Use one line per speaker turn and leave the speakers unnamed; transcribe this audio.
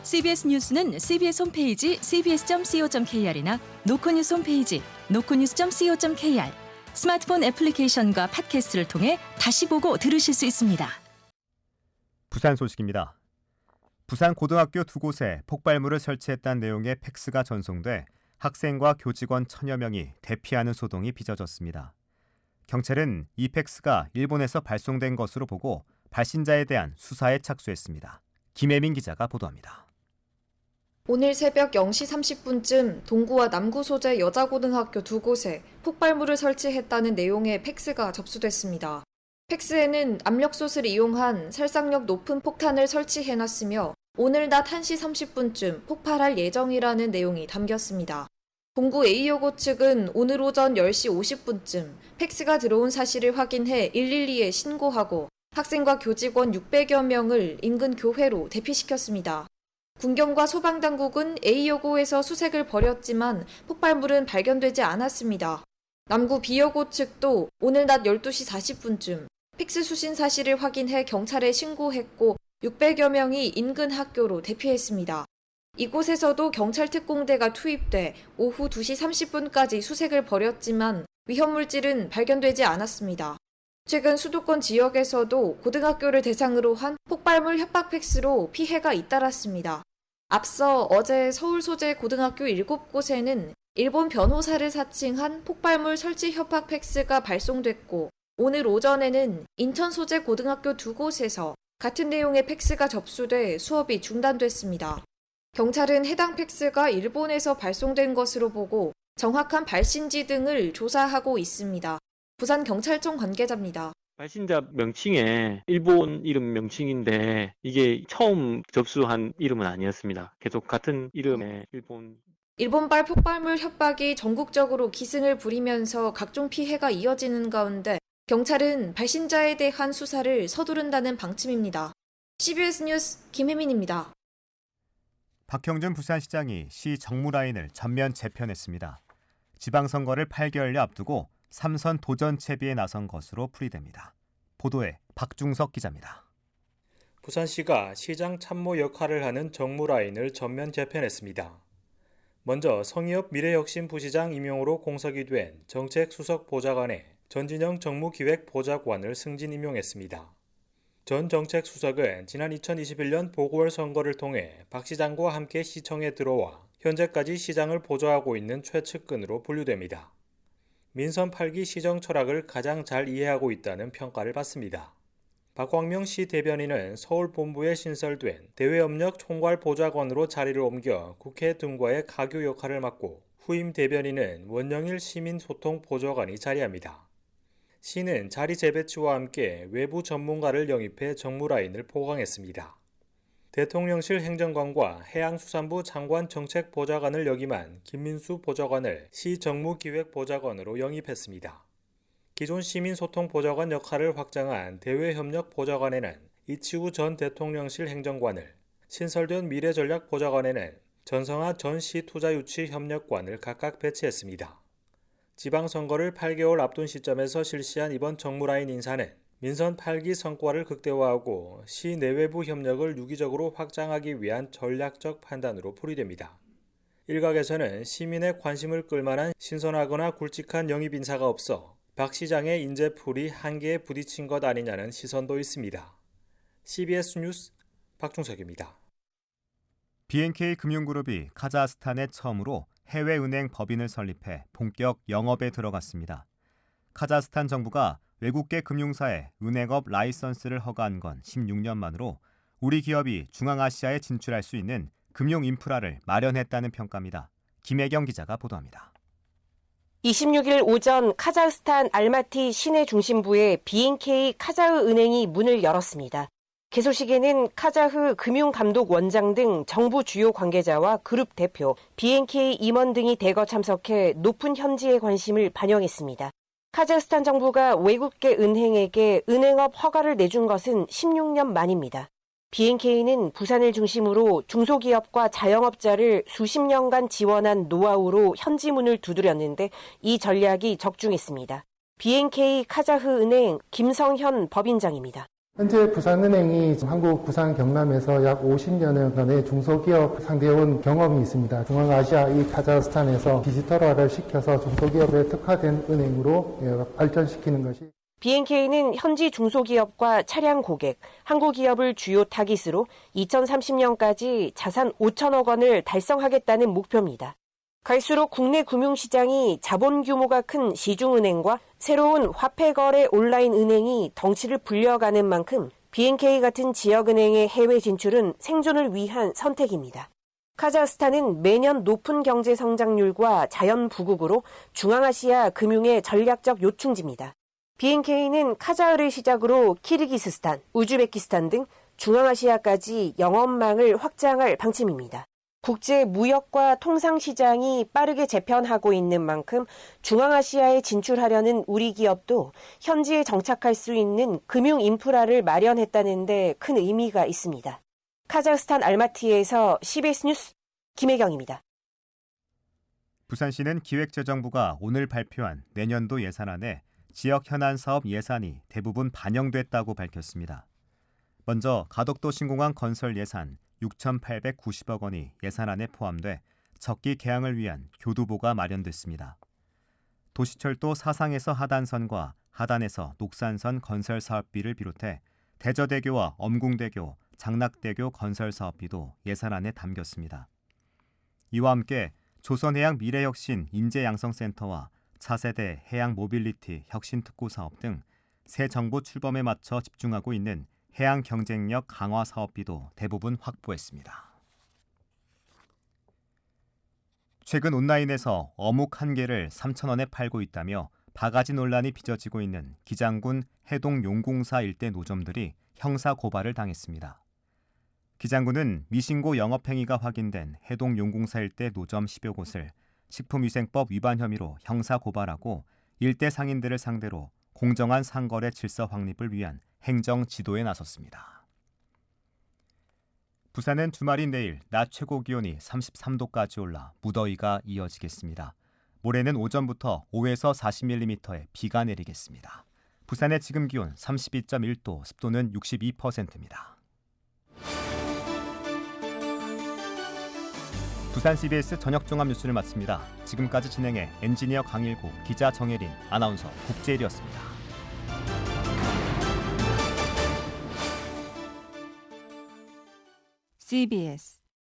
CBS 뉴스는 CBS 홈페이지 cbs.co.kr이나 노코뉴스 홈페이지 노코뉴스.co.kr, 스마트폰 애플리케이션과 팟캐스트를 통해 다시 보고 들으실 수 있습니다.
부산 소식입니다. 부산 고등학교 두 곳에 폭발물을 설치했다는 내용의 팩스가 전송돼 학생과 교직원 1000여 명이 대피하는 소동이 빚어졌습니다. 경찰은 이 팩스가 일본에서 발송된 것으로 보고 발신자에 대한 수사에 착수했습니다. 김혜민 기자가 보도합니다.
오늘 새벽 0시 30분쯤 동구와 남구 소재 여자고등학교 두 곳에 폭발물을 설치했다는 내용의 팩스가 접수됐습니다. 팩스에는 압력솥을 이용한 살상력 높은 폭탄을 설치해놨으며 오늘 낮 1시 30분쯤 폭발할 예정이라는 내용이 담겼습니다. 동구 A여고 측은 오늘 오전 10시 50분쯤 팩스가 들어온 사실을 확인해 112에 신고하고 학생과 교직원 600여 명을 인근 교회로 대피시켰습니다. 군경과 소방당국은 A여고에서 수색을 벌였지만 폭발물은 발견되지 않았습니다. 남구 B여고 측도 오늘 낮 12시 40분쯤 팩스 수신 사실을 확인해 경찰에 신고했고 600여 명이 인근 학교로 대피했습니다. 이곳에서도 경찰 특공대가 투입돼 오후 2시 30분까지 수색을 벌였지만 위험물질은 발견되지 않았습니다. 최근 수도권 지역에서도 고등학교를 대상으로 한 폭발물 협박 팩스로 피해가 잇따랐습니다. 앞서 어제 서울 소재 고등학교 7곳에는 일본 변호사를 사칭한 폭발물 설치 협박 팩스가 발송됐고 오늘 오전에는 인천 소재 고등학교 두 곳에서 같은 내용의 팩스가 접수돼 수업이 중단됐습니다. 경찰은 해당 팩스가 일본에서 발송된 것으로 보고 정확한 발신지 등을 조사하고 있습니다. 부산경찰청 관계자입니다.
발신자 명칭에 일본 이름 명칭인데 이게 처음 접수한 이름은 아니었습니다. 계속 같은 이름의
일본발 폭발물 협박이 전국적으로 기승을 부리면서 각종 피해가 이어지는 가운데 경찰은 발신자에 대한 수사를 서두른다는 방침입니다. CBS 뉴스 김혜민입니다.
박형준 부산시장이 시 정무라인을 전면 재편했습니다. 지방선거를 8개월여 앞두고 3선 도전 채비에 나선 것으로 풀이됩니다. 보도에 박중석 기자입니다.
부산시가 시장 참모 역할을 하는 정무라인을 전면 재편했습니다. 먼저 성의업 미래혁신 부시장 임용으로 공석이 된 정책수석보좌관에 전진영 정무기획보좌관을 승진 임용했습니다. 전 정책수석은 지난 2021년 보궐선거를 통해 박 시장과 함께 시청에 들어와 현재까지 시장을 보좌하고 있는 최측근으로 분류됩니다. 민선 8기 시정 철학을 가장 잘 이해하고 있다는 평가를 받습니다. 박광명 시 대변인은 서울본부에 신설된 대외협력 총괄보좌관으로 자리를 옮겨 국회 등과의 가교 역할을 맡고 후임 대변인은 원영일 시민소통보좌관이 자리합니다. 시는 자리 재배치와 함께 외부 전문가를 영입해 정무라인을 포강했습니다. 대통령실 행정관과 해양수산부 장관 정책보좌관을 역임한 김민수 보좌관을 시정무기획보좌관으로 영입했습니다. 기존 시민소통보좌관 역할을 확장한 대외협력보좌관에는 이치우 전 대통령실 행정관을, 신설된 미래전략보좌관에는 전성하 전 시투자유치협력관을 각각 배치했습니다. 지방선거를 8개월 앞둔 시점에서 실시한 이번 정무라인 인사는 민선 8기 성과를 극대화하고 시 내외부 협력을 유기적으로 확장하기 위한 전략적 판단으로 풀이됩니다. 일각에서는 시민의 관심을 끌만한 신선하거나 굵직한 영입 인사가 없어 박 시장의 인재풀이 한계에 부딪힌 것 아니냐는 시선도 있습니다. CBS 뉴스 박중석입니다.
BNK 금융그룹이 카자흐스탄에 처음으로 해외은행 법인을 설립해 본격 영업에 들어갔습니다. 카자흐스탄 정부가 외국계 금융사에 은행업 라이선스를 허가한 건 16년 만으로 우리 기업이 중앙아시아에 진출할 수 있는 금융 인프라를 마련했다는 평가입니다. 김혜경 기자가 보도합니다.
26일 오전 카자흐스탄 알마티 시내 중심부에 BNK 카자흐 은행이 문을 열었습니다. 개소식에는 카자흐 금융감독원장 등 정부 주요 관계자와 그룹 대표, BNK 임원 등이 대거 참석해 높은 현지의 관심을 반영했습니다. 카자흐스탄 정부가 외국계 은행에게 은행업 허가를 내준 것은 16년 만입니다. BNK는 부산을 중심으로 중소기업과 자영업자를 수십 년간 지원한 노하우로 현지 문을 두드렸는데 이 전략이 적중했습니다. BNK 카자흐 은행 김성현 법인장입니다.
현재 부산은행이 한국 부산 경남에서 약 50년간의 중소기업 상대해온 경험이 있습니다. 중앙아시아 이 카자흐스탄에서 디지털화를 시켜서 중소기업에 특화된 은행으로 발전시키는 것이
BNK는 현지 중소기업과 차량 고객, 한국기업을 주요 타깃으로 2030년까지 자산 5천억 원을 달성하겠다는 목표입니다. 갈수록 국내 금융시장이 자본 규모가 큰 시중은행과 새로운 화폐거래 온라인 은행이 덩치를 불려가는 만큼 BNK 같은 지역은행의 해외 진출은 생존을 위한 선택입니다. 카자흐스탄은 매년 높은 경제 성장률과 자연 부국으로 중앙아시아 금융의 전략적 요충지입니다. BNK는 카자흐를 시작으로 키르기스스탄, 우즈베키스탄 등 중앙아시아까지 영업망을 확장할 방침입니다. 국제 무역과 통상 시장이 빠르게 재편하고 있는 만큼 중앙아시아에 진출하려는 우리 기업도 현지에 정착할 수 있는 금융 인프라를 마련했다는 데 큰 의미가 있습니다. 카자흐스탄 알마티에서 CBS 뉴스 김혜경입니다.
부산시는 기획재정부가 오늘 발표한 내년도 예산안에 지역 현안 사업 예산이 대부분 반영됐다고 밝혔습니다. 먼저 가덕도 신공항 건설 예산 6,890억 원이 예산안에 포함돼 적기 개항을 위한 교두보가 마련됐습니다. 도시철도 사상에서 하단선과 하단에서 녹산선 건설 사업비를 비롯해 대저대교와 엄궁대교, 장락대교 건설 사업비도 예산안에 담겼습니다. 이와 함께 조선해양 미래혁신 인재양성센터와 차세대 해양 모빌리티 혁신특구 사업 등 새 정부 출범에 맞춰 집중하고 있는 해양 경쟁력 강화 사업비도 대부분 확보했습니다. 최근 온라인에서 어묵 한 개를 3,000원에 팔고 있다며 바가지 논란이 빚어지고 있는 기장군 해동용궁사 일대 노점들이 형사 고발을 당했습니다. 기장군은 미신고 영업행위가 확인된 해동용궁사 일대 노점 10여 곳을 식품위생법 위반 혐의로 형사 고발하고 일대 상인들을 상대로 공정한 상거래 질서 확립을 위한 행정 지도에 나섰습니다. 부산은 주말인 내일 낮 최고 기온이 33도까지 올라 무더위가 이어지겠습니다. 모레는 오전부터 5에서 40mm의 비가 내리겠습니다. 부산의 지금 기온 32.1도, 습도는 62%입니다. 부산 CBS 저녁 종합 뉴스를 마칩니다. 지금까지 진행해 엔지니어 강일구, 기자 정혜린, 아나운서 국재일이었습니다.
CBS